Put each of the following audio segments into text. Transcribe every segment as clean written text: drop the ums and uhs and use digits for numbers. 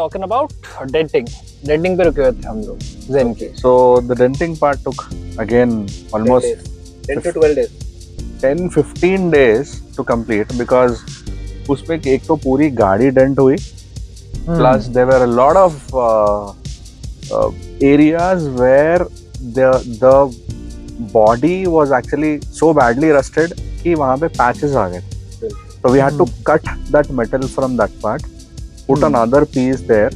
talking about denting. Denting पे रुके हुए थे हम लोग Zen के. So the denting part took again almost 10 to 12 days. 10-15 days to complete because उसमें एक तो पूरी गाड़ी डेंट हुई, plus there were a lot of areas where the body was actually so badly rusted कि वहाँ पे patches आ गए. So we had to cut that metal from that part, put another piece there,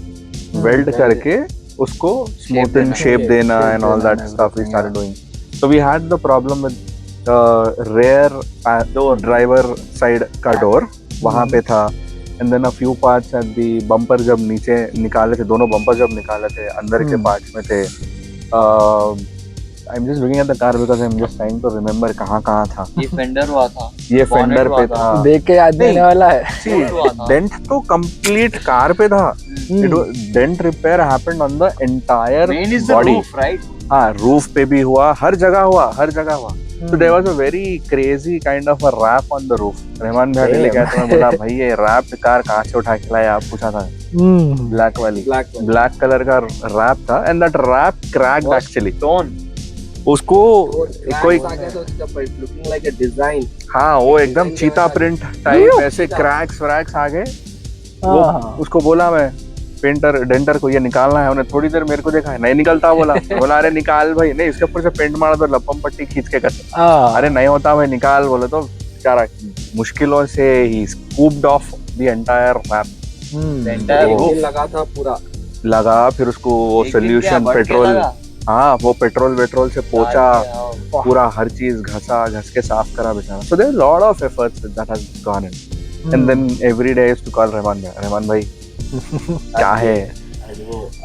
weld करके उसको smooth shape देना and all that stuff we started doing. So we had the problem with rear driver side का door वहाँ पे था, and then a few parts at the bumper जब नीचे निकाले थे, दोनों bumper जब निकाले थे अंदर के parts में थे. I'm just looking at the car because I'm just trying to remember कहाँ था. ये फेंडर हुआ था, ये फेंडर पे था. देख के याद नहीं वाला है. डेंट तो कंप्लीट कार पे था. Dent repair happened on the entire body. हाँ, रूफ पे भी हुआ, हर जगह हुआ. So there was a very crazy kind of a wrap on the roof. Rahman भाई ले गया तो मैं बोला भाई ये रैप कार कहाँ से उठा के लाया, आप पूछा था. ब्लैक वाली, ब्लैक कलर का रैप था and that wrap cracked actually. उसको कोई looking like a design. हाँ, वो एकदम चीता प्रिंट टाइप ऐसे क्रैक्स आ गए. वो उसको बोला मैं डेंटर को ये निकालना है. उन्हें थोड़ी देर मेरे को देखा है, नहीं निकलता. बोला अरे निकाल भाई. नहीं, इसके ऊपर से पेंट मार दो, लपम पट्टी खींच के कर. अरे नहीं होता भाई, निकाल. बोले तो बेचारा मुश्किलों से ही scooped off the entire wrap. लगा था पूरा, लगा. फिर उसको वो सोल्यूशन पेट्रोल, हाँ वो पेट्रोल से पोंछा, पूरा हर चीज घस के साफ करा बेचारा. So there are a lot of efforts that has gone in. And then every day I used to call Rahman भाई क्या है,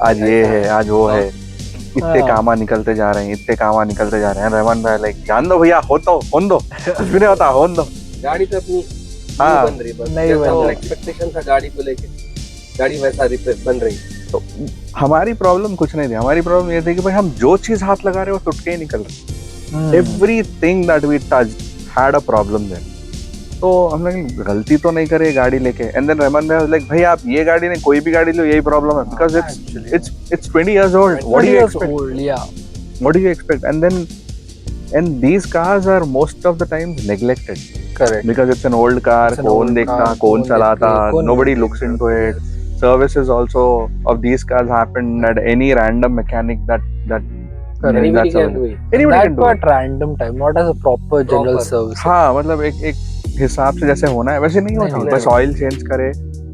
आज ये है, आज वो है. इतने कामा निकलते जा रहे हैं. रहमान भाई लाइक जान दो भैया, होन दो कुछ भी नहीं होता, होन दो. गाड़ी तो अपनी हाँ बन रही, नहीं बन रही. एक्सपेक्टेशन था गाड़ी को लेके, गाड़ी वैसा बन रही. तो हमारी प्रॉब्लम कुछ नहीं थी. हमारी प्रॉब्लम ये थी कि भाई हम जो चीज हाथ लगा रहे हो टूट के ही निकल रहे. Everything that we touched had a problem there. तो हमने गलती तो नहीं करे गाड़ी लेके. एंड देन रहमान भाई लाइक भाई आप ये गाड़ी नहीं, कोई भी गाड़ी लो, यही प्रॉब्लम है. Because it's 20 years old. What do you expect? And these cars are most of the times neglected. Correct. Because it's an old car. कौन देखता, कौन चलाता, nobody looks into it. Services also of these cars happen at any random mechanic that anybody can do it. Anybody can do it. At random time, not as a proper general service. हाँ, मतलब एक हिसाब से जैसे होना है वैसे नहीं होता. बस ऑयल चेंज करे,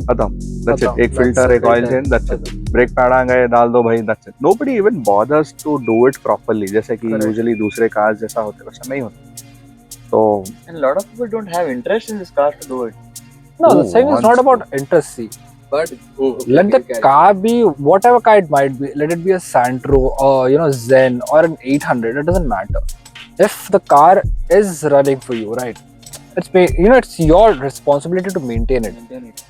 खत्म. That's it. एक फिल्टर, एक oil change, that's it. Brake pad आ गए, डाल दो भाई, that's it. Nobody even bothers to do it properly. जैसे कि usually दूसरे cars जैसा होते वैसा नहीं होता. So and a lot of people don't have interest in this car to do it. No, the thing is not about interest. See, but let the car be whatever car it might be. Let it be a Santro or Zen or an 800. It doesn't matter. If the car is running for you, right? It's your responsibility to maintain it.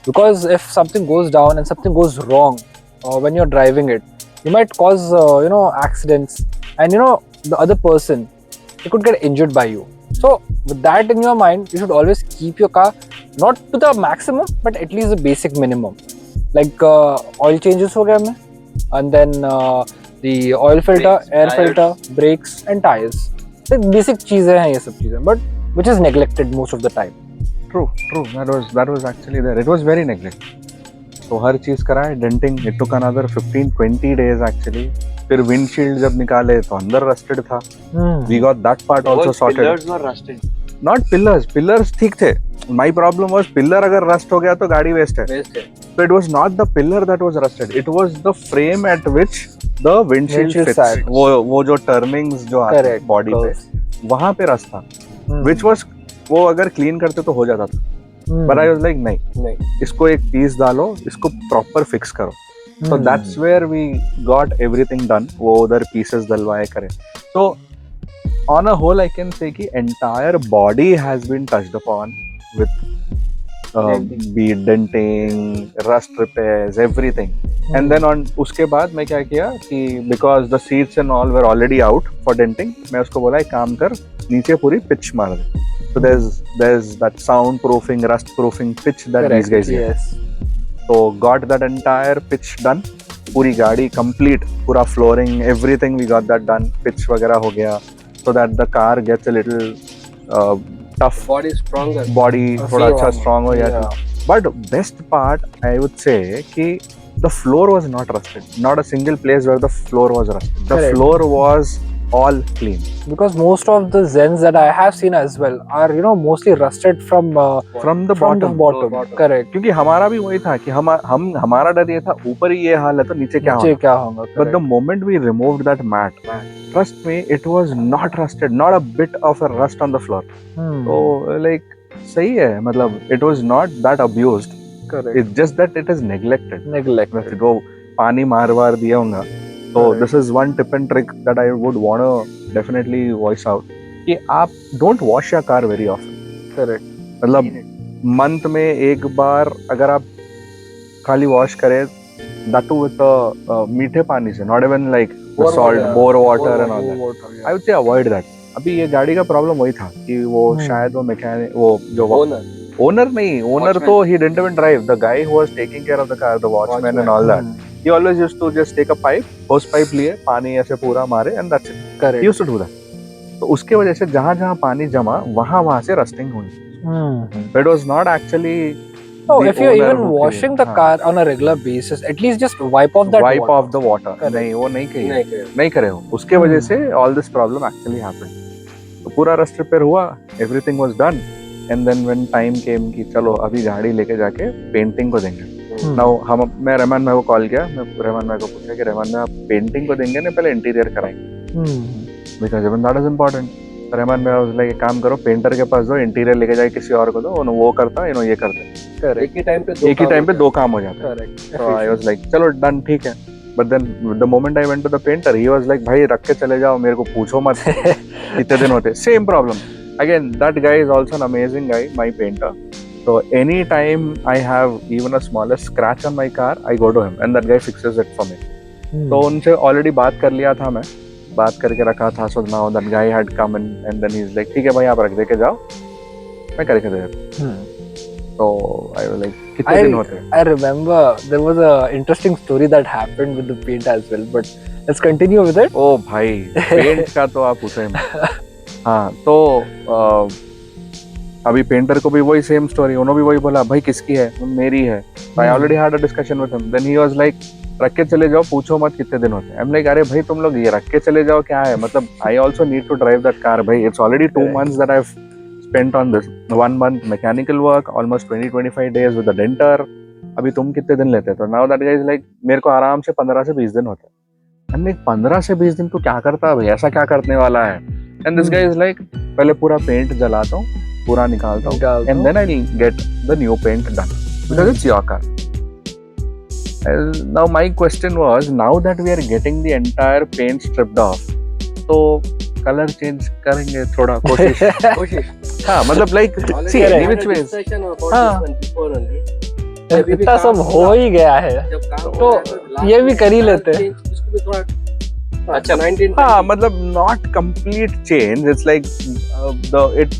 Because if something goes down and something goes wrong when you're driving it, you might cause accidents, and the other person, it could get injured by you. So with that in your mind, you should always keep your car not to the maximum, but at least the basic minimum. Like oil changes हो गया में, and then the oil filter, air filter, brakes and tires. So basic चीजें हैं ये सब चीजें, but which is neglected most of the time. True. That was actually there. It was very neglected. तो हर चीज कराए. Denting, it took another 15-20 days actually. फिर windshield जब निकाले तो अंदर रस्टेड था. We got that part also sorted. Pillars were rusted. Not pillars ठीक थे. My problem was pillar अगर rust हो गया तो गाड़ी waste है. So it was not the pillar that was rusted. It was the frame at which the windshield fits. वो जो turnings जो आते हैं body पे, वहाँ पे rust था. Which was वो अगर clean करते तो हो जाता था. But I was like नहीं, इसको एक piece डालो, इसको proper fix करो. So that's where we got everything done. वो उधर pieces डलवाए करे. So on a whole, I can say कि entire body has been touched upon with be it denting, rust repairs, everything. And then on उसके बाद मैं क्या किया कि because the seats and all were already out for denting, मैं उसको बोला एक काम कर, नीचे पूरी pitch मार दे. So there's that sound proofing, rust proofing pitch that these guys yes. So got that entire pitch done. पूरी गाड़ी complete, पूरा flooring, everything we got that done. Pitch वगैरह हो गया, so that the car gets a little tough. Body stronger. Body थोड़ा अच्छा strong हो Yeah. जाती. But best part I would say कि the floor was not rusted. Not a single place where the floor was rusted. The Correct. floor was all clean. Because most of the Zens that I have seen as well are, you know, mostly rusted from From the from the bottom. bottom. Correct. क्योंकि हमारा भी वही था कि हमारा डर ये था ऊपर ही ये हाल है तो नीचे क्या नीचे होगा. क्या होगा? But the moment we removed that mat, trust me, it was not rusted, not a bit of a rust on the floor. Hmm. So like सही है, मतलब it was not that abused. Correct. It's just that it is neglected. Neglected. वो पानी मार दिया होगा. So Correct. this is one tip and trick that I would want to definitely voice out कि आप don't wash your car very often. Correct. मतलब month में एक बार अगर आप खाली वॉश करें that too with मीठे पानी से, not even like Bore salt, water. bore water and all that. Water, yeah. I would say avoid that. अभी ये गाड़ी का प्रॉब्लम वही था कि वो शायद वो मैकेनिक वो जो Owner. ओनर नहीं, ओनर Watchman. तो he didn't even drive. The guy who was taking care of the car, the watchman and all that. Hmm. He always used to just take a pipe, hose pipe लिए पानी ऐसे पूरा मारे and that's it. Correct. He used to do that. तो उसके वजह से जहाँ जहाँ पानी जमा वहाँ से रस्टिंग हुई. Hmm. But it was not actually No, the if you're owner even who washing cleaned. the car on a regular basis, at least just wipe off that wipe water. off the water. Correct. नहीं वो नहीं कही, नहीं करे. नहीं करे हो. उसके वजह से all this problem actually happened. तो पूरा रस्ट रिपेयर हुआ, everything was done. And then when time came कि चलो अभी गाड़ी लेके जाके पेंटिंग को देंगे. Hmm. Now मैं रहमान भाई को कॉल किया, मैं रहमान भाई को पूछा कि रहमान भाई आप पेंटिंग को देंगे ना पहले इंटीरियर कराएंगे. Hmm. Because even that is important. Rahman भाई was like एक काम करो पेंटर के पास दो, इंटीरियर लेके जाए किसी और को दो, वो करता है, ये करते हैं. Correct. एक ही टाइम पे दो काम हो जाते हैं. Correct. So I was like चलो डन ठीक है. But then the moment I went to the painter, he was like भाई रख के चले जाओ, मेरे को पूछो मत कितने दिन होते. Same problem. Again, that guy is also an amazing guy, my painter. So anytime I have even a smallest scratch on my car, I go to him and that guy fixes it for me. Hmm. तो उनसे already बात कर लिया था मैं, बात करके रखा था. So now that guy had come in and then he's like ठीक है भाई आप रख दे के जाओ, मैं करके दे देता. Hmm. So I was like कितने दिन होते. I remember there was a interesting story that happened with the paint as well, but let's continue with it. ओ भाई पेंट का तो आप पूछे मत. हाँ तो अभी पेंटर को भी वही सेम स्टोरी, उन्होंने भी वही बोला भाई किसकी है, मेरी है. I already had a discussion with him. Then he was like रख के चले जाओ, पूछो मत कितने दिन होते हैं. आई एम लाइक अरे भाई तुम लोग ये रख के चले जाओ क्या है, मतलब I also need to drive that car भाई. It's already 2 months that I've spent on this. 1 month mechanical work, almost 20-25 days with the denter. अभी तुम कितने दिन लेते हो? तो now that guys is like मेरे को आराम से 15 से 20 दिन होते हैं. हमने 15 से 20 दिन तो क्या करता है भाई, ऐसा क्या करने वाला है. एंड दिस गाइस लाइक पहले पूरा पेंट जलाता हूँ, पूरा निकालता हूँ, and then I get the new paint done because it's your car. Now my question was, now that we are getting the entire paint stripped off, तो colour change करेंगे थोड़ा कोशिश. कोशिश. हाँ मतलब like see any which ways. Discussion about हाँ. this one before only. इतना सब हो ही गया है जब काम तो हो रहा है ये भी कर ही लेते हैं. इसको भी थोड़ा अच्छा 19 हाँ मतलब not complete change. It's like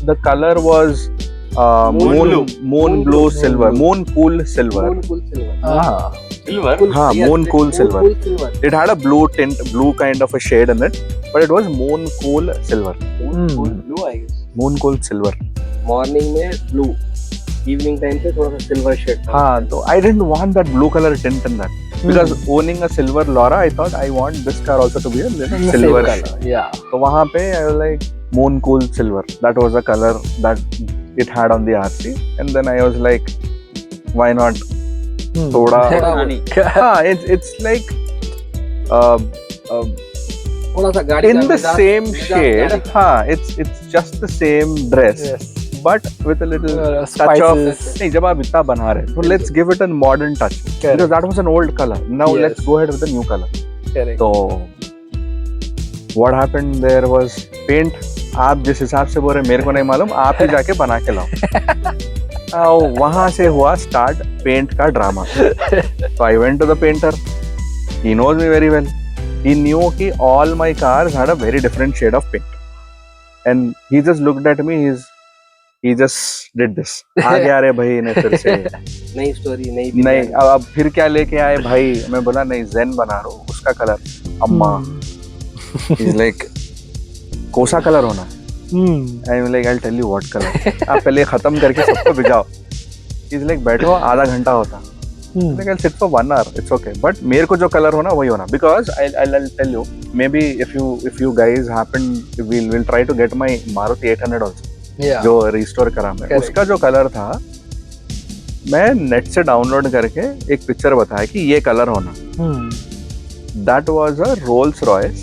the color was moon blue silver, moon cool silver. Moon cool silver. हाँ. Silver. हाँ, moon cool silver. Cool silver. It had a blue tint, blue kind of a shade in it, but it was moon cool silver. Moon cool blue I guess. Moon cool silver. Morning में blue. Evening time पे थोड़ा सा silver shade था. हाँ तो I didn't want that blue color tint in that. Because owning a silver Laura, I thought I want this car also to be a little silver. Yeah. So वहाँ पे I was like moon cool silver. That was the color that it had on the RC, and then I was like, why not? थोड़ा हाँ it's like थोड़ा सा गाड़ी in का the मिजाज- same मिजाज shade. गाड़ी का- हाँ it's just the same dress, Yes. but with a little touch of. Spices. नहीं जब आप इतना बना रहे तो let's give it a modern touch. Because that was an old color. Now Yes. let's go ahead with the new color. Correct. तो what happened there was paint. आप जिस हिसाब से बोल रहे मेरे को नहीं मालूम, आप ही जाके बना के लाओ. वहां से हुआ स्टार्ट पेंट का drama. So I went to the painter. He knows me very well. He knew कि all my cars had a very different shade of paint. And he just looked at me. he just did this. आ गया रे भाई इन्हें फिर से नई story नई नहीं अब फिर क्या लेके आए भाई. मैं बोला नहीं zen बना रहा हूँ उसका कलर. अम्मा he's like कौन-सा कलर होना. I'm like I'll tell you what color. आप पहले खत्म करके सबको भिजाओ. He's like बैठो आधा घंटा होता. Like I'll sit for 1 hour. It's okay. But मेरे को जो कलर होना वही होना. Because I'll tell you. Maybe if you guys happen, we'll try to get my Maruti 800 also. Yeah. जो रिस्टोर करा मैं. Correct. उसका जो कलर था, मैं नेट से डाउनलोड करके एक पिक्चर बताया कि ये कलर होना. That was a Rolls Royce,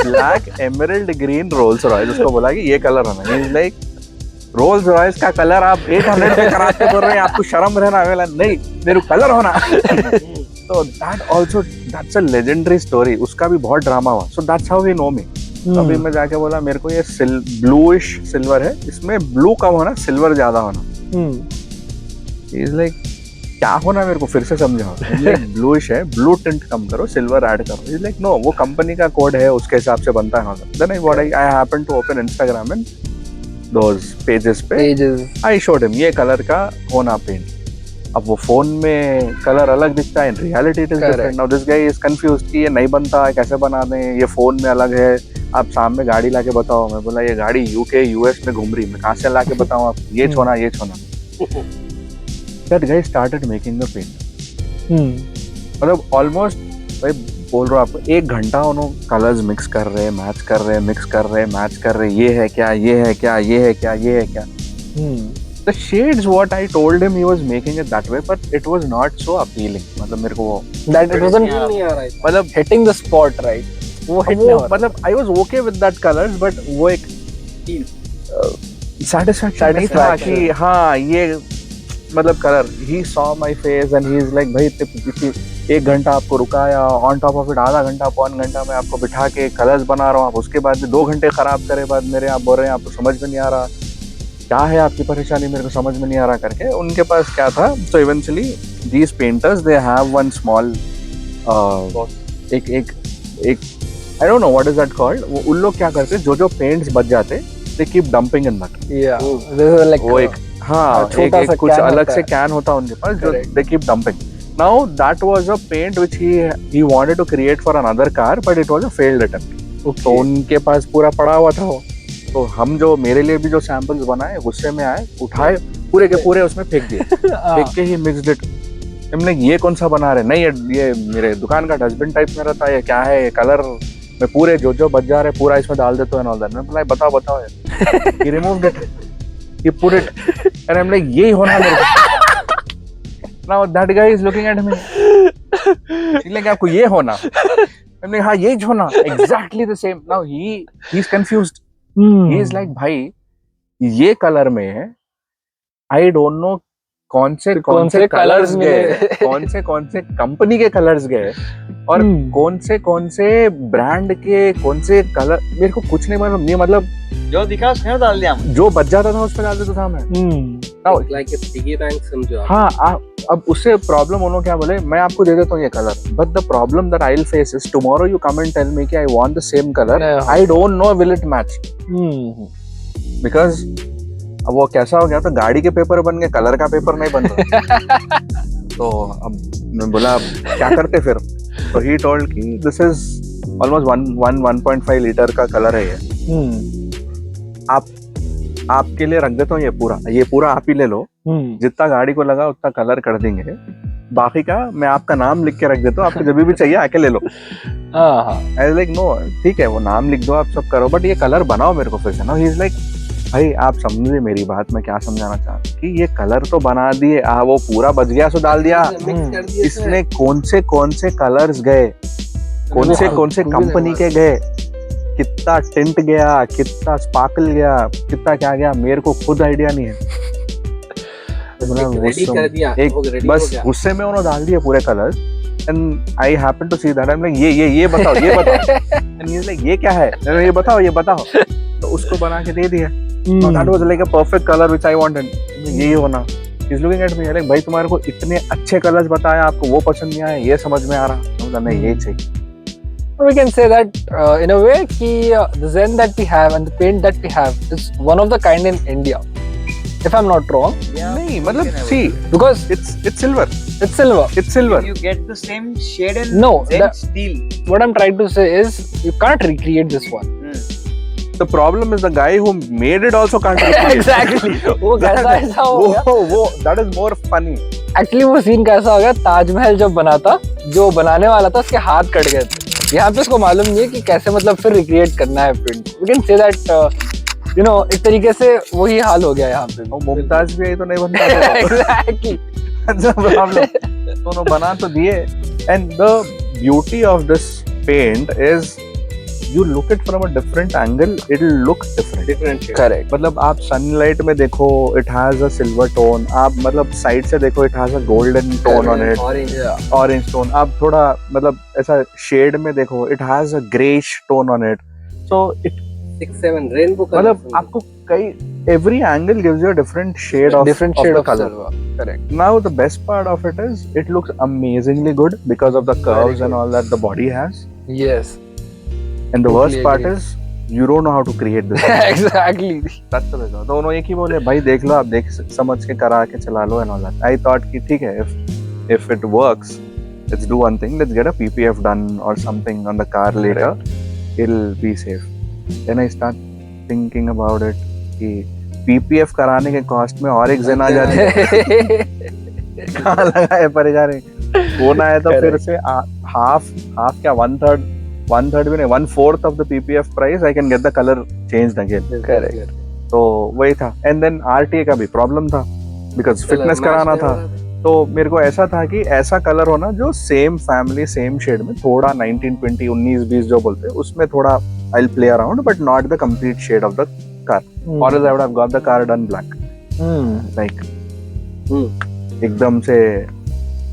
black emerald green Rolls Royce. उसको बोला कि ये कलर होना. He's like रोल्स रॉयस का कलर आप 800 पे कराते बोल रहे हैं. आपको शर्म रहना वाला नहीं. मेरे को कलर होना. तो that's a legendary story. उसका भी बहुत ड्रामा हुआ. So that's how he know me. अभी मैं जाके बोला मेरे को ये ब्लूइश सिल्वर है. इसमें ब्लू कम होना सिल्वर ज्यादा होना. He's like क्या होना मेरे को फिर से समझाओ. ब्लूइश है ब्लू टिंट कम करो सिल्वर ऐड करो. He's like no वो कंपनी का कोड है उसके हिसाब से बनता है. Then I happened to open Instagram and those pages पे I showed him ये कलर का होना पेंट. अब वो फोन में कलर अलग दिखता है. In reality it is different. Now this guy is confused कि ये नहीं बनता है कैसे बना दें. ये फोन में अलग है. आप सामने गाड़ी लाके बताओ. मैं बोला ये गाड़ी UK US में घूम रही. मैं कहाँ से लाके बताऊँ आप. ये छोना ये छोना. That guy started making the paint. मतलब almost भाई बोल रहा हूँ आपको 1 घंटा उन्होंने कलर्स मिक्स कर रहे हैं मैच कर रहे हैं मिक्स कर रहे हैं मैच कर रहे हैं. ये है क्या ये है क्या ये है क्या ये है क्या. The shades what I told him he was making it that way but it was not so appealing. मतलब मेरे को वो that it wasn't नहीं आ रहा है. मतलब hitting the spot right. वो hit नहीं हो रहा. मतलब I was okay with that colors but वो एक satisfaction नहीं था कि हाँ ये मतलब colour. He saw my face and he is like भाई इतनी 1 घंटा आपको रुकाया ऑन टॉप ऑफ इट आधा घंटा 1 घंटा में आपको बिठा के कलर्स बना रहा हूँ. आप उसके बाद 2 घंटे खराब करे बाद मेरे आप बोल रहे हैं आपको समझ में नहीं आ रहा क्या है आपकी परेशानी मेरे को समझ में नहीं आ रहा करके. उनके पास क्या था. So eventually these painters they have one small एक I don't know what is that called. वो उन लोग क्या करते जो पेंट्स बच जाते they keep dumping in that. Yeah. This is like वो एक हाँ छोटा सा कुछ can अलग होता से है. कैन होता है उनके पास जो they keep dumping. Now that was a paint which he wanted to create for another car but it was a failed attempt. तो उनके पास पूरा पड़ा हुआ था वो. तो हम जो मेरे लिए भी जो सैंपल्स बनाए गुस्से में आए उठाए पूरे के पूरे उसमें फेंक दिए. फेंक के ही मिक्स्ड इट. हमने ये कौन सा बना रहे. नहीं ये मेरे दुकान का डस्टबिन टाइप में रहता है. ये क्या है ये कलर में पूरे जो बच जा रहे पूरा इसमें डाल देते हो. मैंने बोला बताओ यार. He removed it. He put it. and I'm like यही होना मेरे को. Now that guy is looking at me. He's like आपको ये होना. I'm like हाँ यही होना. Exactly the same. Now he's confused. He is like भाई ये कलर में है. I don't know कौन से कलर्स गए कौन से कंपनी के कलर्स गए और कौन से ब्रांड के कौन से कलर मेरे को कुछ नहीं मालूम. नहीं मतलब जो दिखा उसमें डाल दिया. जो बच जाता था उस पर डाल देता था मैं. Like a piggy bank समझो. हाँ अब उससे प्रॉब्लम उन्होंने क्या बोले मैं आपको दे देता हूँ ये colour but the problem that I will face is tomorrow you come and tell me कि I want the same colour. I don't know will it match because अब वो कैसा हो गया तो गाड़ी के पेपर बन गए कलर का पेपर नहीं बन रहा. तो अब मैं बोला अब क्या करते फिर. तो ही टोल्ड कि दिस इज ऑलमोस्ट 1.5 लीटर का कलर है ये. आपके लिए रख देता हूँ ये पूरा आप ही ले लो. जितना गाड़ी को लगा उतना कलर कर देंगे. बाकी का मैं आपका नाम लिख के रख देता हूँ. आपको जब भी चाहिए आके ले लो. आई लाइक नो ठीक है वो नाम लिख दो आप सब करो बट ये कलर बनाओ मेरे को फिर से. ना ही इज लाइक भाई आप समझे मेरी बात मैं क्या समझाना चाह रहा हूँ कि ये कलर तो बना दिए वो पूरा बच गया सो डाल दिया. इसमें कौन से कलर्स गए कौन से कंपनी के गए कितना टिंट गया कितना स्पार्कल गया कितना क्या गया मेरे को खुद आइडिया नहीं है. बस गुस्से में उन्होंने डाल दिए पूरे colours and I happen to see that. I am like ये बताओ एंड ही इज लाइक ये क्या है ये बताओ. तो उसको बना के दे दिया. That was like a perfect colour which I wanted. यही होना. He is looking at me like भाई तुम्हारे को इतने अच्छे कलर्स बताया आपको वो पसंद नहीं आया ये समझ में आ रहा. मतलब नहीं यही चाहिए. We can say that in a way कि the Zen that we have and the paint that we have is one of the kind in India. if I'm not wrong. नहीं मतलब see Because it's silver. it's silver. It's silver. You get the same shade and No, then steel. What I'm trying to say is you can't recreate this one. The problem is the guy who made it also can't recreate. Exactly. वो कैसा ऐसा हो गया? वो that is more funny. Actually वो scene कैसा हो गया, ताजमहल जब बना था, जो बनाने वाला था उसके हाथ कट गए थे। यहाँ पे उसको मालूम नहीं है कि कैसे मतलब फिर रिक्रिएट करना है print. We can say that you know एक तरीके से वही हाल हो गया यहाँ पे। वो मुमताज भी आई तो नहीं बनता। Exactly. That's the problem. दोनों बना तो दिए। And the beauty of this paint is you look it from a different angle, it'll look different. Different shade. Correct. मतलब आप sunlight में देखो, it has a silver tone. आप मतलब side से देखो, it has a golden tone on it. Orange. Orange tone. आप थोड़ा मतलब ऐसा shade में देखो, it has a grayish tone on it. So it 6-7 rainbow colors. मतलब आपको कई every angle gives you a different shade of Different shade the of color. silver. Correct. Now the best part of it is it looks amazingly good because of the curves and all that the body has. Yes. And the Totally worst part agree. is you don't know how to create this. Exactly. That's the best. दोनों एक ही बोले भाई देख लो आप देख समझ के करा के चला लो and all that. I thought कि ठीक है if it works let's do one thing, let's get a PPF done or something on the car later, it'll be safe. Then I start thinking about it कि PPF कराने के cost में और एक जन आ जाते हैं कहाँ लगाए परेशानी वो ना है तो फिर से हाफ क्या one third भी नहीं 1/4 of the PPF price I can get the color changed again. Correct. तो वही था and then RTA का भी प्रॉब्लम था because fitness कराना था तो मेरे को ऐसा था कि ऐसा कलर होना जो सेम फैमिली सेम शेड में थोड़ा 1920 19-20 जो बोलते हैं उसमें थोड़ा I'll play around but not the complete shade of the car. Or else I would have got the car done black. Like एकदम से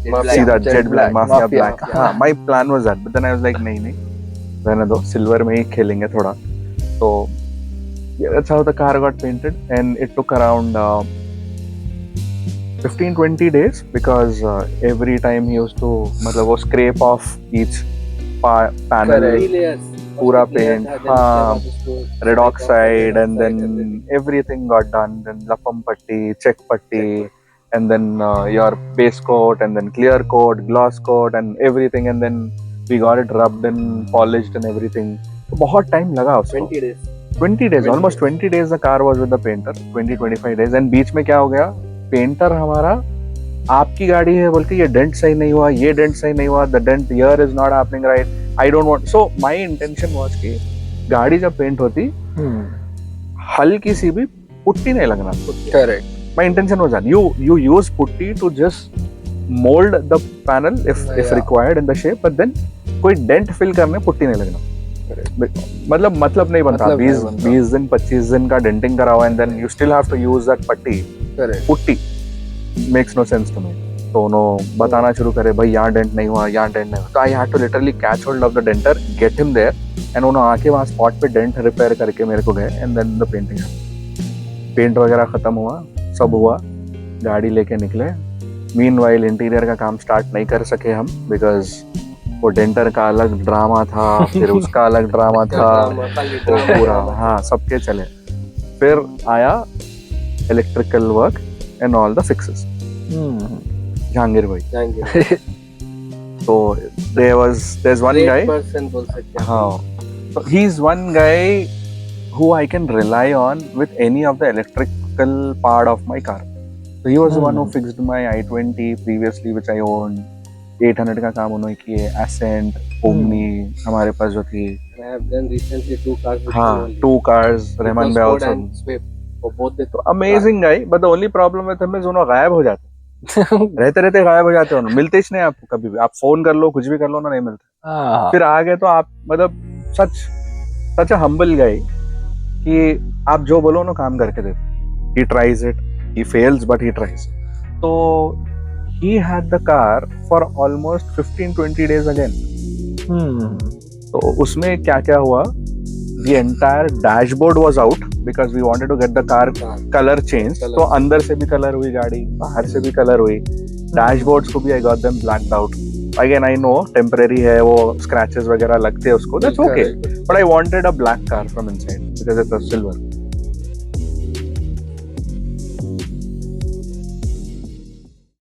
सीधा जेट ब्लैक माफिया ब्लैक. हाँ my plan was that but then I was like नहीं रहने दो silver में ही खेलेंगे थोड़ा. तो that's how the car got painted and it took around 15-20 days because every time he used to मतलब वो scrape off each panel. पूरा paint, हाँ, red oxide and then everything got done. Then lapam patti, check patti, and then your base coat and then clear coat, gloss coat and everything and then we got it rubbed and polished and everything. तो बहुत time लगा उसको. 20 days, almost 20 days the car was with the painter, 20-25 days and बीच में क्या हो गया? Painter हमारा आपकी गाड़ी है बोल के ये डेंट सही नहीं हुआ, ये डेंट सही नहीं हुआ, the dent here is not happening right. I don't want. So my intention was कि गाड़ी जब पेंट होती हल्की सी भी पुट्टी नहीं लगना. Correct. My intention was that you use putty to just mold the panel if required in the shape, but then कोई dent fill करने पुट्टी नहीं लगना. मतलब नहीं बनता. 20 दिन 25 दिन का डेंटिंग करा हुआ and then you still have to use that putty. Correct. Putty makes no sense to me. तो उन्होंने बताना शुरू करे भाई यहाँ डेंट नहीं हुआ यहाँ डेंट नहीं हुआ. तो I had to literally catch hold of the denter, get him there and उन्होंने आके वहाँ स्पॉट पे डेंट रिपेयर करके मेरे को गए and then the painting. Paint वगैरह खत्म हुआ, सब हुआ, गाड़ी लेके निकले. मीनवाइल इंटीरियर का काम स्टार्ट नहीं कर सके हम बिकॉज वो डेंटर का अलग ड्रामा था फिर उसका अलग ड्रामा था तो पूरा हाँ सबके चले. फिर आया electrical work and all the fixes. Jahangir भाई. तो there's one guy. हाँ. So he's one guy who I can rely on with any of the electrical part of my car. So he was the one who fixed my i20 previously which I owned. 800 का काम उन्होंने किए. Ascent, Omni हमारे पास जो थी. I have done recently 2 cars. हाँ 2 cars. Rahman भाई also. तो amazing guy but the only problem with him is उन्होंने गायब हो जाते. रहते गायब हो जाते हो, मिलते ही नहीं आपको कभी भी. आप फोन कर लो कुछ भी कर लो ना नहीं मिलते. फिर आ गए तो आप मतलब सच हम्बल गाय कि आप जो बोलो ना काम करके देते. He tries it, he fails but he tries. तो he had the car for almost 15-20 days again. तो उसमें क्या क्या हुआ, the entire dashboard was out because we wanted to get the car color changed. तो अंदर से भी कलर हुई गाड़ी, बाहर से भी कलर हुई. डैशबोर्ड्स को भी I got them blacked out. Again I know temporary है, वो scratches वगैरह लगते हैं उसको, that's okay. But I wanted a black car from inside because it was silver.